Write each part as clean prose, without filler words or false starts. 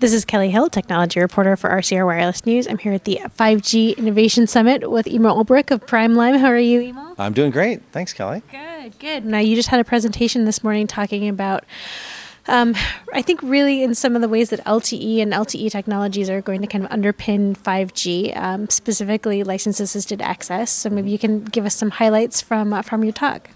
This is Kelly Hill, technology reporter for RCR Wireless News. I'm here at the 5G Innovation Summit with Emil Olbrich of Primelime. How are you, Emil? I'm doing great. Thanks, Kelly. Good, good. Now, you just had a presentation this morning talking about, I think, really in some of the ways that LTE and LTE technologies are going to kind of underpin 5G, specifically license-assisted access. So maybe you can give us some highlights from your talk.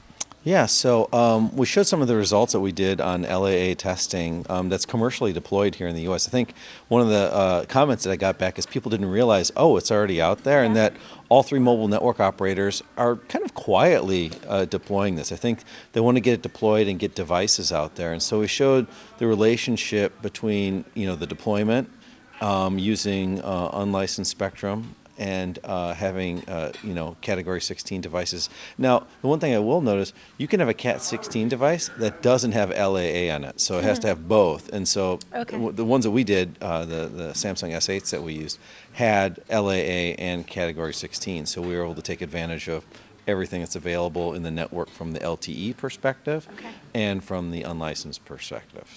Yeah, so we showed some of the results that we did on LAA testing that's commercially deployed here in the U.S. I think one of the comments that I got back is people didn't realize, oh, it's already out there, and that all three mobile network operators are kind of quietly deploying this. I think they want to get it deployed and get devices out there. And so we showed the relationship between, the deployment using unlicensed spectrum and having, Category 16 devices. Now, the one thing I will notice, you can have a Cat 16 device that doesn't have LAA on it, so it has to have both. And so the ones that we did, the Samsung S8s that we used, had LAA and Category 16, so we were able to take advantage of everything that's available in the network from the LTE perspective and from the unlicensed perspective.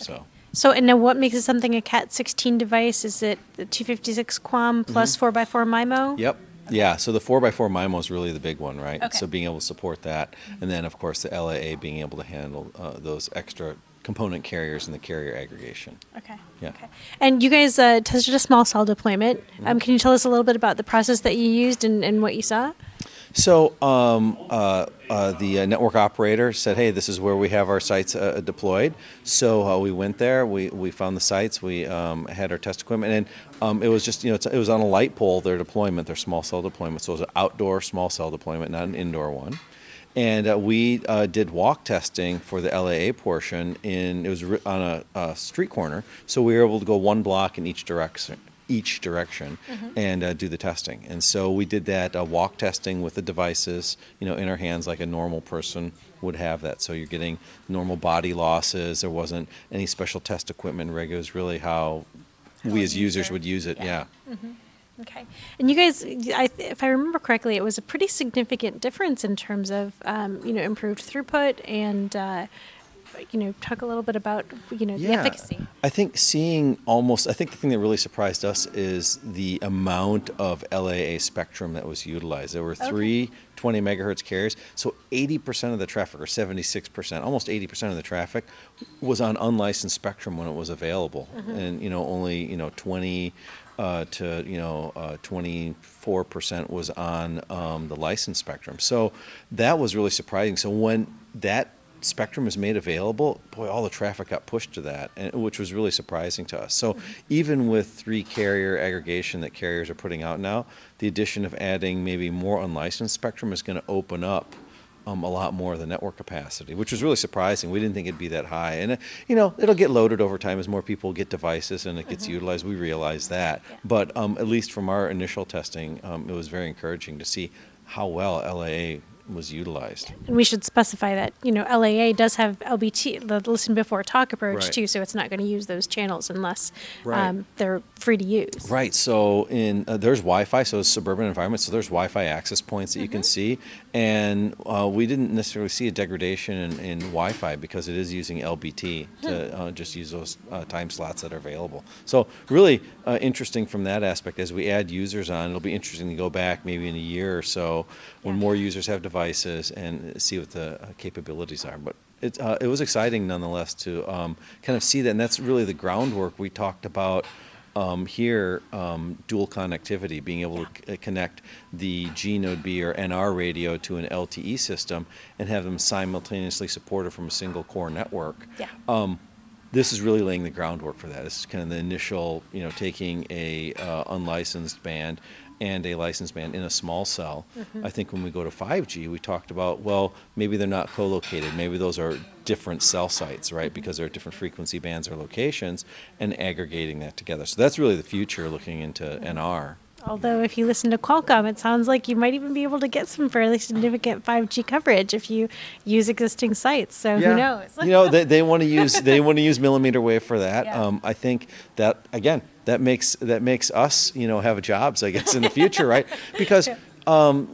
So, and now what makes it something a Cat 16 device? Is it the 256 QAM plus 4x4 MIMO? Yep. Yeah, so the 4x4 MIMO is really the big one, right? Okay. So being able to support that, and then, of course, the LAA being able to handle those extra component carriers and the carrier aggregation. Okay. Yeah. Okay. And you guys tested a small cell deployment. Can you tell us a little bit about the process that you used and what you saw? So the network operator said, hey, this is where we have our sites deployed. So we went there, we found the sites, we had our test equipment, and it was just, it was on a light pole, their deployment, their small cell deployment. So it was an outdoor small cell deployment, not an indoor one. And we did walk testing for the LAA portion, it was on a street corner, so we were able to go one block in each direction and do the testing. And so we did that walk testing with the devices, in our hands like a normal person would have that. So you're getting normal body losses. There wasn't any special test equipment rig. It was really how we as users would use it. Yeah. Okay. And you guys, if I remember correctly, it was a pretty significant difference in terms of, improved throughput and, talk a little bit about, the efficacy. I think the thing that really surprised us is the amount of LAA spectrum that was utilized. There were three 20 megahertz carriers, so 80% of the traffic, or 76%, almost 80% of the traffic was on unlicensed spectrum when it was available. And, only, 20 to 24% was on the licensed spectrum. So that was really surprising. So when that spectrum is made available, boy, all the traffic got pushed to that, which was really surprising to us. So even with 3 carrier aggregation that carriers are putting out now, the addition of adding maybe more unlicensed spectrum is going to open up a lot more of the network capacity, which was really surprising. We didn't think it'd be that high. And, it'll get loaded over time as more people get devices and it gets utilized. We realize that. But at least from our initial testing, it was very encouraging to see how well LAA was utilized. And we should specify that, LAA does have LBT, the listen before talk approach too, so it's not going to use those channels unless they're free to use. Right, so there's Wi-Fi, so it's suburban environments, so there's Wi-Fi access points that you can see, and we didn't necessarily see a degradation in Wi-Fi because it is using LBT to just use those time slots that are available. So really interesting from that aspect. As we add users on, it'll be interesting to go back maybe in a year or so when more users have devices and see what the capabilities are. But it was exciting nonetheless to kind of see that, and that's really the groundwork we talked about here, dual connectivity, being able to connect the G Node B or NR radio to an LTE system and have them simultaneously supported from a single core network. This is really laying the groundwork for that. This is kind of the initial, taking a unlicensed band and a licensed band in a small cell. I think when we go to 5G, we talked about, well, maybe they're not co-located. Maybe those are different cell sites, right? Because they're different frequency bands or locations, and aggregating that together. So that's really the future, looking into NR. Although if you listen to Qualcomm, it sounds like you might even be able to get some fairly significant 5G coverage if you use existing sites. So who knows? They want to use millimeter wave for that. I think that, again, that makes us have jobs, I guess, in the future, right? Because I'm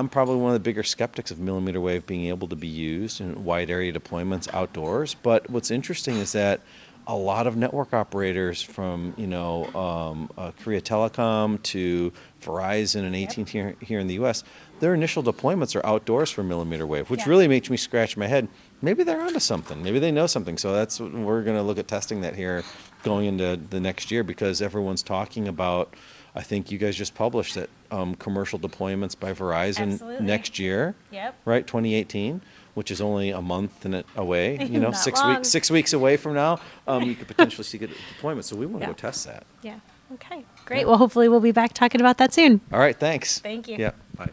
probably one of the bigger skeptics of millimeter wave being able to be used in wide area deployments outdoors. But what's interesting is that a lot of network operators from, Korea Telecom to Verizon and AT&T here in the U.S., their initial deployments are outdoors for millimeter wave, which really makes me scratch my head. Maybe they're onto something. Maybe they know something. So that's what we're going to look at testing that here going into the next year, because everyone's talking about, I think you guys just published that commercial deployments by Verizon Absolutely. next year, Yep. right, 2018, which is only a month and away, Not 6 long. weeks, 6 weeks away from now, you could potentially see good deployment. So we want to go test that. Yeah. Okay. Great. Well, hopefully we'll be back talking about that soon. All right, thanks. Thank you. Yeah, bye.